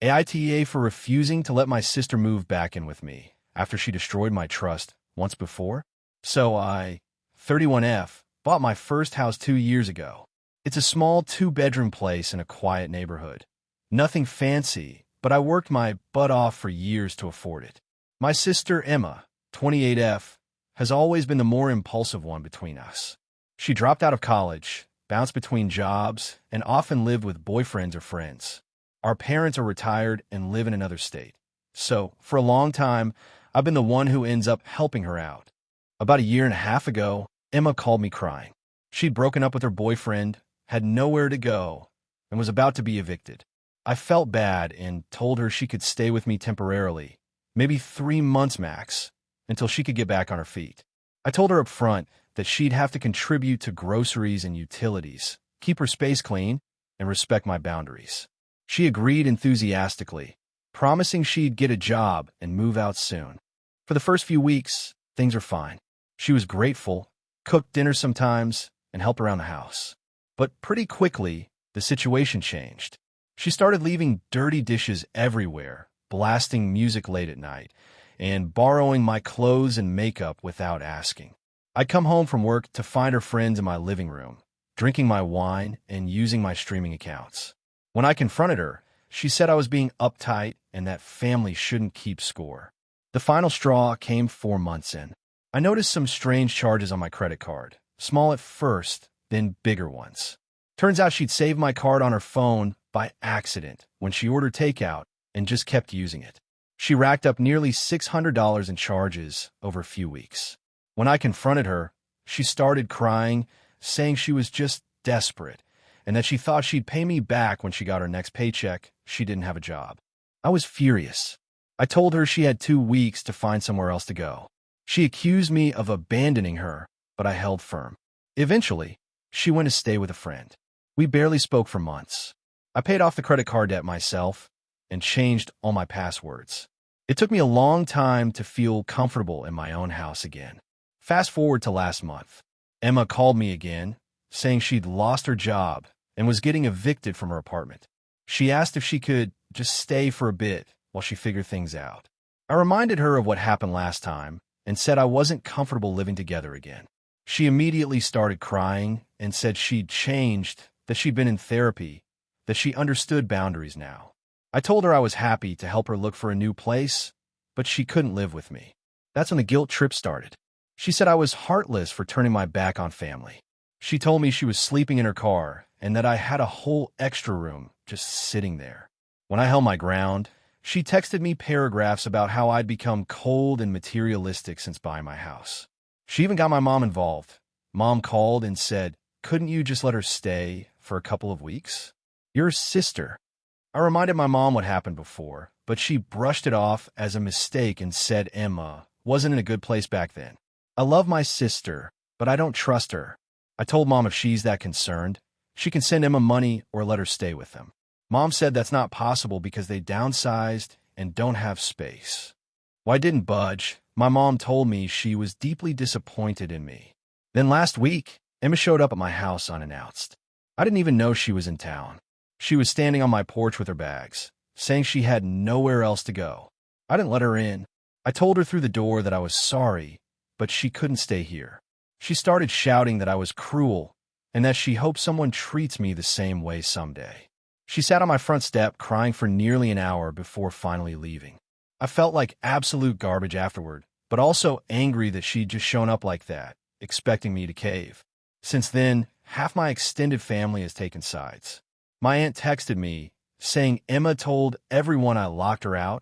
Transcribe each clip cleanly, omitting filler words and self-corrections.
AITA for refusing to let my sister move back in with me after she destroyed my trust once before. So I, 31F, bought my first house 2 years ago. It's a small 2-bedroom place in a quiet neighborhood. Nothing fancy, but I worked my butt off for years to afford it. My sister Emma, 28F, has always been the more impulsive one between us. She dropped out of college, bounced between jobs, and often lived with boyfriends or friends. Our parents are retired and live in another state. So, for a long time, I've been the one who ends up helping her out. About a year and a half ago, Emma called me crying. She'd broken up with her boyfriend, had nowhere to go, and was about to be evicted. I felt bad and told her she could stay with me temporarily, maybe 3 months max, until she could get back on her feet. I told her up front that she'd have to contribute to groceries and utilities, keep her space clean, and respect my boundaries. She agreed enthusiastically, promising she'd get a job and move out soon. For the first few weeks, things were fine. She was grateful, cooked dinner sometimes, and helped around the house. But pretty quickly, the situation changed. She started leaving dirty dishes everywhere, blasting music late at night, and borrowing my clothes and makeup without asking. I'd come home from work to find her friends in my living room, drinking my wine and using my streaming accounts. When I confronted her, she said I was being uptight and that family shouldn't keep score. The final straw came 4 months in. I noticed some strange charges on my credit card, small at first, then bigger ones. Turns out she'd saved my card on her phone by accident when she ordered takeout and just kept using it. She racked up nearly $600 in charges over a few weeks. When I confronted her, she started crying, saying she was just desperate and that she thought she'd pay me back when she got her next paycheck. She didn't have a job. I was furious. I told her she had 2 weeks to find somewhere else to go. She accused me of abandoning her, but I held firm. Eventually, she went to stay with a friend. We barely spoke for months. I paid off the credit card debt myself and changed all my passwords. It took me a long time to feel comfortable in my own house again. Fast forward to last month. Emma called me again, saying she'd lost her job and was getting evicted from her apartment. She asked if she could just stay for a bit while she figured things out. I reminded her of what happened last time and said I wasn't comfortable living together again. She immediately started crying and said she'd changed, that she'd been in therapy, that she understood boundaries now. I told her I was happy to help her look for a new place, but she couldn't live with me. That's when the guilt trip started. She said I was heartless for turning my back on family. She told me she was sleeping in her car and that I had a whole extra room just sitting there. When I held my ground, she texted me paragraphs about how I'd become cold and materialistic since buying my house. She even got my mom involved. Mom called and said, "Couldn't you just let her stay for a couple of weeks? You're her sister." I reminded my mom what happened before, but she brushed it off as a mistake and said Emma wasn't in a good place back then. I love my sister, but I don't trust her. I told Mom if she's that concerned, she can send Emma money or let her stay with them. Mom said that's not possible because they downsized and don't have space. Well, I didn't budge. My mom told me she was deeply disappointed in me. Then last week, Emma showed up at my house unannounced. I didn't even know she was in town. She was standing on my porch with her bags, saying she had nowhere else to go. I didn't let her in. I told her through the door that I was sorry, but she couldn't stay here. She started shouting that I was cruel and that she hoped someone treats me the same way someday. She sat on my front step crying for nearly an hour before finally leaving. I felt like absolute garbage afterward, but also angry that she'd just shown up like that, expecting me to cave. Since then, half my extended family has taken sides. My aunt texted me, saying Emma told everyone I locked her out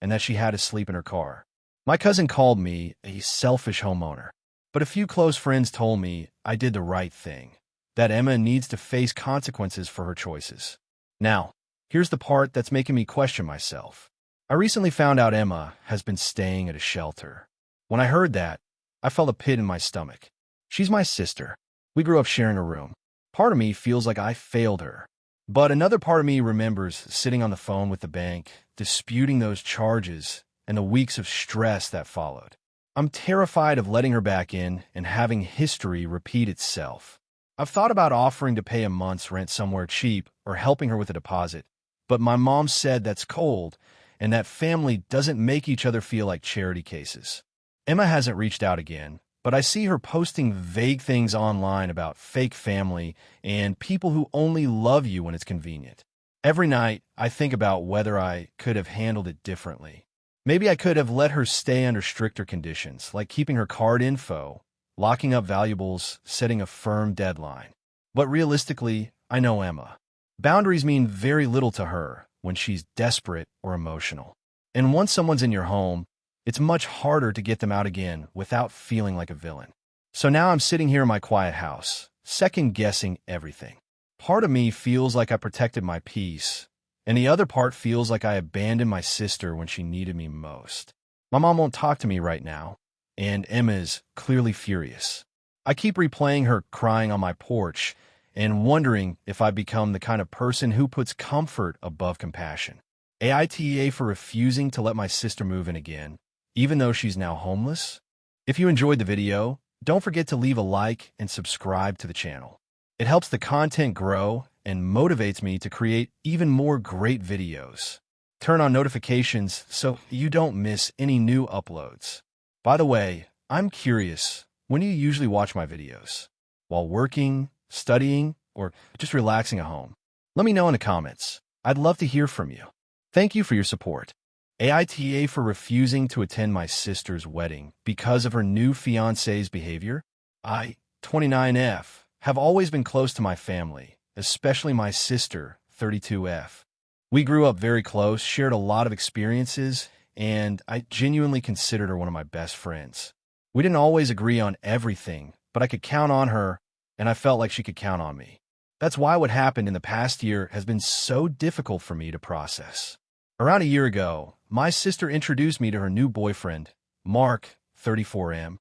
and that she had to sleep in her car. My cousin called me a selfish homeowner, but a few close friends told me I did the right thing, that Emma needs to face consequences for her choices. Now, here's the part that's making me question myself. I recently found out Emma has been staying at a shelter. When I heard that, I felt a pit in my stomach. She's my sister. We grew up sharing a room. Part of me feels like I failed her. But another part of me remembers sitting on the phone with the bank, disputing those charges and the weeks of stress that followed. I'm terrified of letting her back in and having history repeat itself. I've thought about offering to pay a month's rent somewhere cheap or helping her with a deposit, but my mom said that's cold and that family doesn't make each other feel like charity cases. Emma hasn't reached out again, but I see her posting vague things online about fake family and people who only love you when it's convenient. Every night, I think about whether I could have handled it differently. Maybe I could have let her stay under stricter conditions, like keeping her card info, locking up valuables, setting a firm deadline. But realistically, I know Emma. Boundaries mean very little to her when she's desperate or emotional. And once someone's in your home, it's much harder to get them out again without feeling like a villain. So now I'm sitting here in my quiet house, second-guessing everything. Part of me feels like I protected my peace, and the other part feels like I abandoned my sister when she needed me most. My mom won't talk to me right now, and Emma is clearly furious. I keep replaying her crying on my porch and wondering if I've become the kind of person who puts comfort above compassion. AITA for refusing to let my sister move in again, even though she's now homeless. If you enjoyed the video, don't forget to leave a like and subscribe to the channel. It helps the content grow and motivates me to create even more great videos. Turn on notifications so you don't miss any new uploads. By the way, I'm curious, when do you usually watch my videos? While working, studying, or just relaxing at home? Let me know in the comments. I'd love to hear from you. Thank you for your support. AITA for refusing to attend my sister's wedding because of her new fiancé's behavior. I, 29F, have always been close to my family, especially my sister, 32F. We grew up very close, shared a lot of experiences, and I genuinely considered her one of my best friends. We didn't always agree on everything, but I could count on her, and I felt like she could count on me. That's why what happened in the past year has been so difficult for me to process. Around a year ago, my sister introduced me to her new boyfriend, Mark, 34M.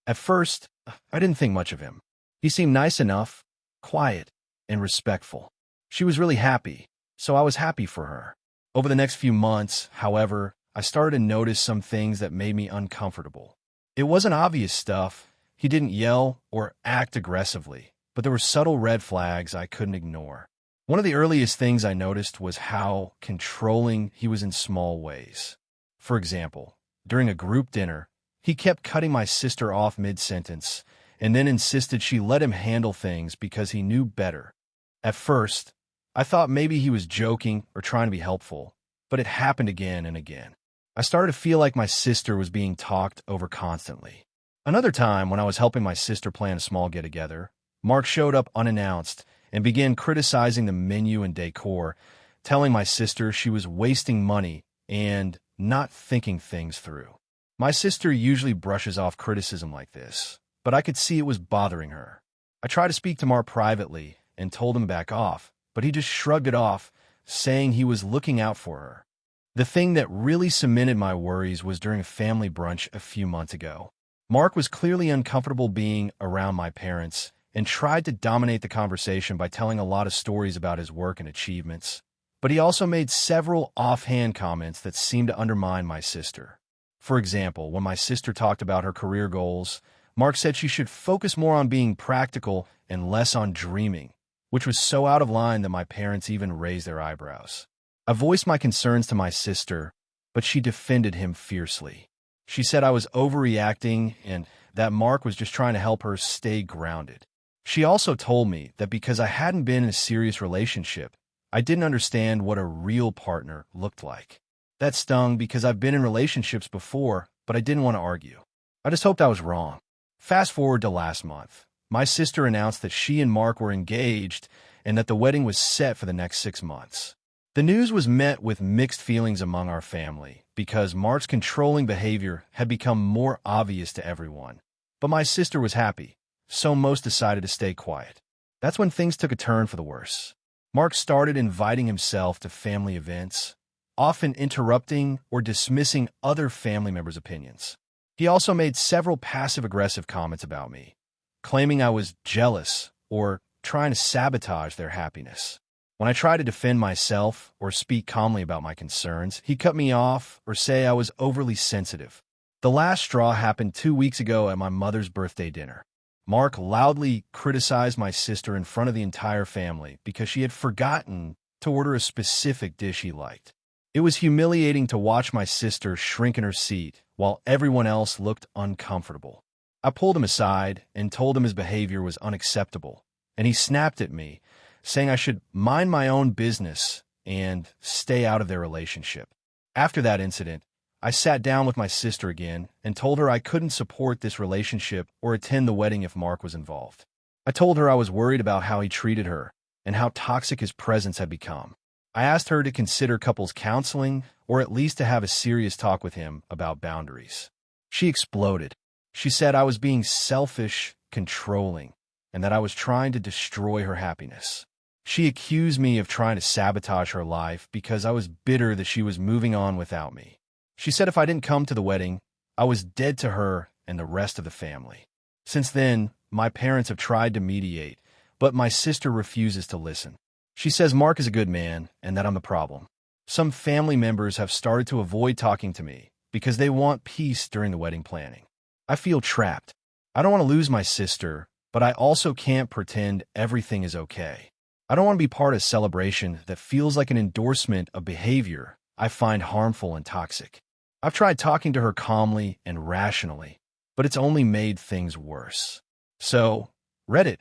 At first, I didn't think much of him. He seemed nice enough, quiet, and respectful. She was really happy, so I was happy for her. Over the next few months, however, I started to notice some things that made me uncomfortable. It wasn't obvious stuff. He didn't yell or act aggressively, but there were subtle red flags I couldn't ignore. One of the earliest things I noticed was how controlling he was in small ways. For example, during a group dinner, he kept cutting my sister off mid-sentence and then insisted she let him handle things because he knew better. At first, I thought maybe he was joking or trying to be helpful, but it happened again and again. I started to feel like my sister was being talked over constantly. Another time, when I was helping my sister plan a small get-together, Mark showed up unannounced and began criticizing the menu and decor, telling my sister she was wasting money and not thinking things through. My sister usually brushes off criticism like this, but I could see it was bothering her. I tried to speak to Mark privately and told him to back off, but he just shrugged it off, saying he was looking out for her. The thing that really cemented my worries was during a family brunch a few months ago. Mark was clearly uncomfortable being around my parents and tried to dominate the conversation by telling a lot of stories about his work and achievements. But he also made several offhand comments that seemed to undermine my sister. For example, when my sister talked about her career goals, Mark said she should focus more on being practical and less on dreaming, which was so out of line that my parents even raised their eyebrows. I voiced my concerns to my sister, but she defended him fiercely. She said I was overreacting and that Mark was just trying to help her stay grounded. She also told me that because I hadn't been in a serious relationship, I didn't understand what a real partner looked like. That stung because I've been in relationships before, but I didn't want to argue. I just hoped I was wrong. Fast forward to last month. My sister announced that she and Mark were engaged and that the wedding was set for the next 6 months. The news was met with mixed feelings among our family because Mark's controlling behavior had become more obvious to everyone. But my sister was happy, so most decided to stay quiet. That's when things took a turn for the worse. Mark started inviting himself to family events, often interrupting or dismissing other family members' opinions. He also made several passive-aggressive comments about me, claiming I was jealous or trying to sabotage their happiness. When I tried to defend myself or speak calmly about my concerns, he cut me off or say I was overly sensitive. The last straw happened 2 weeks ago at my mother's birthday dinner. Mark loudly criticized my sister in front of the entire family because she had forgotten to order a specific dish he liked. It was humiliating to watch my sister shrink in her seat while everyone else looked uncomfortable. I pulled him aside and told him his behavior was unacceptable, and he snapped at me, saying I should mind my own business and stay out of their relationship. After that incident, I sat down with my sister again and told her I couldn't support this relationship or attend the wedding if Mark was involved. I told her I was worried about how he treated her and how toxic his presence had become. I asked her to consider couples counseling or at least to have a serious talk with him about boundaries. She exploded. She said I was being selfish, controlling, and that I was trying to destroy her happiness. She accused me of trying to sabotage her life because I was bitter that she was moving on without me. She said if I didn't come to the wedding, I was dead to her and the rest of the family. Since then, my parents have tried to mediate, but my sister refuses to listen. She says Mark is a good man and that I'm the problem. Some family members have started to avoid talking to me because they want peace during the wedding planning. I feel trapped. I don't want to lose my sister, but I also can't pretend everything is okay. I don't want to be part of a celebration that feels like an endorsement of behavior I find harmful and toxic. I've tried talking to her calmly and rationally, but it's only made things worse. So, Reddit,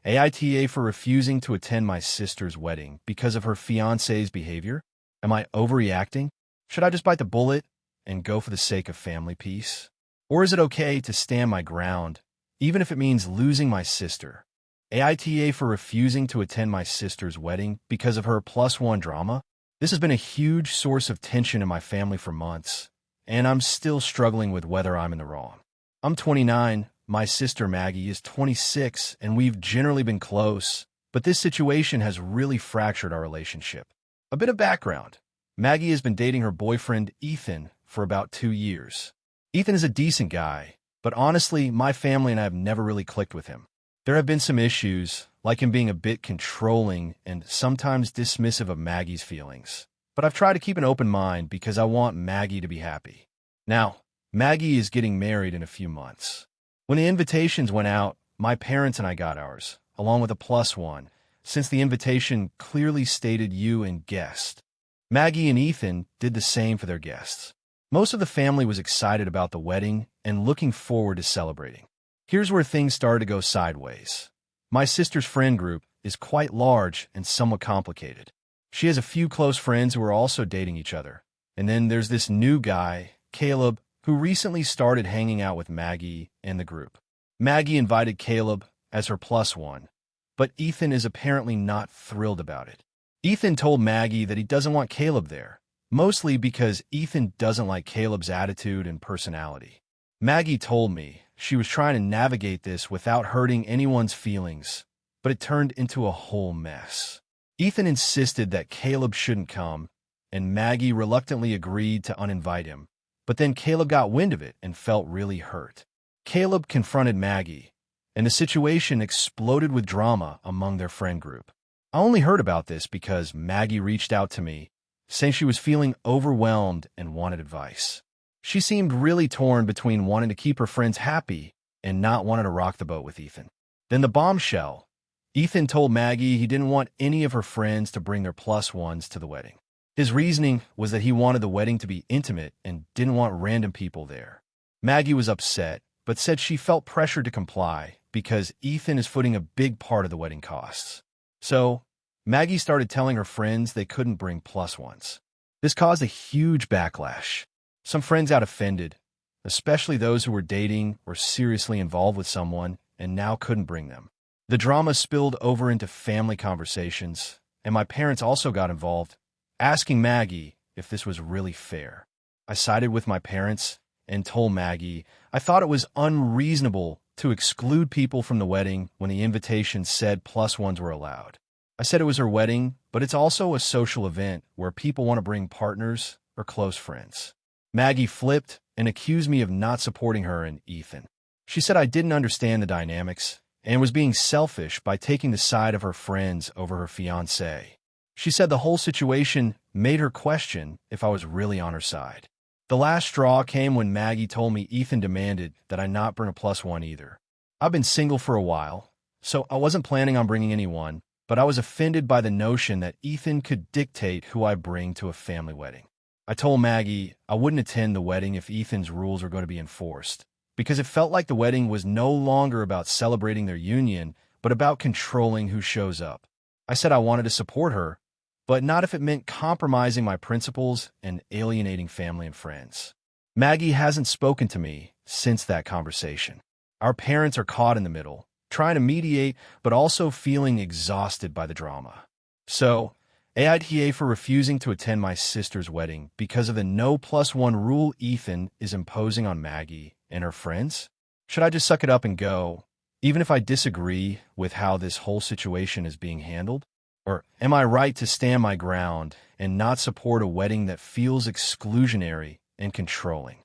AITA for refusing to attend my sister's wedding because of her fiancé's behavior? Am I overreacting? Should I just bite the bullet and go for the sake of family peace? Or is it okay to stand my ground, even if it means losing my sister? AITA for refusing to attend my sister's wedding because of her +1 drama? This has been a huge source of tension in my family for months, and I'm still struggling with whether I'm in the wrong. I'm 29, my sister Maggie is 26, and we've generally been close, but this situation has really fractured our relationship. A bit of background. Maggie has been dating her boyfriend, Ethan, for about 2 years. Ethan is a decent guy, but honestly, my family and I have never really clicked with him. There have been some issues, like him being a bit controlling and sometimes dismissive of Maggie's feelings. But I've tried to keep an open mind because I want Maggie to be happy. Now, Maggie is getting married in a few months. When the invitations went out, my parents and I got ours, along with a +1, since the invitation clearly stated you and guest. Maggie and Ethan did the same for their guests. Most of the family was excited about the wedding and looking forward to celebrating. Here's where things started to go sideways. My sister's friend group is quite large and somewhat complicated. She has a few close friends who are also dating each other. And then there's this new guy, Caleb, who recently started hanging out with Maggie and the group. Maggie invited Caleb as her +1, but Ethan is apparently not thrilled about it. Ethan told Maggie that he doesn't want Caleb there, mostly because Ethan doesn't like Caleb's attitude and personality. Maggie told me she was trying to navigate this without hurting anyone's feelings, but it turned into a whole mess. Ethan insisted that Caleb shouldn't come, and Maggie reluctantly agreed to uninvite him. But then Caleb got wind of it and felt really hurt. Caleb confronted Maggie, and the situation exploded with drama among their friend group. I only heard about this because Maggie reached out to me, saying she was feeling overwhelmed and wanted advice. She seemed really torn between wanting to keep her friends happy and not wanting to rock the boat with Ethan. Then the bombshell. Ethan told Maggie he didn't want any of her friends to bring their +1s to the wedding. His reasoning was that he wanted the wedding to be intimate and didn't want random people there. Maggie was upset, but said she felt pressured to comply because Ethan is footing a big part of the wedding costs. So, Maggie started telling her friends they couldn't bring +1s. This caused a huge backlash. Some friends got offended, especially those who were dating or seriously involved with someone and now couldn't bring them. The drama spilled over into family conversations, and my parents also got involved, asking Maggie if this was really fair. I sided with my parents and told Maggie I thought it was unreasonable to exclude people from the wedding when the invitation said +1s were allowed. I said it was her wedding, but it's also a social event where people want to bring partners or close friends. Maggie flipped and accused me of not supporting her and Ethan. She said I didn't understand the dynamics and was being selfish by taking the side of her friends over her fiancé. She said the whole situation made her question if I was really on her side. The last straw came when Maggie told me Ethan demanded that I not bring a +1 either. I've been single for a while, so I wasn't planning on bringing anyone, but but I was offended by the notion that Ethan could dictate who I bring to a family wedding. I told Maggie I wouldn't attend the wedding if Ethan's rules were going to be enforced, because it felt like the wedding was no longer about celebrating their union, but about controlling who shows up. I said I wanted to support her, but not if it meant compromising my principles and alienating family and friends. Maggie hasn't spoken to me since that conversation. Our parents are caught in the middle, trying to mediate, but also feeling exhausted by the drama. So, AITA for refusing to attend my sister's wedding because of the no+1 rule Ethan is imposing on Maggie and her friends? Should I just suck it up and go, even if I disagree with how this whole situation is being handled? Or am I right to stand my ground and not support a wedding that feels exclusionary and controlling?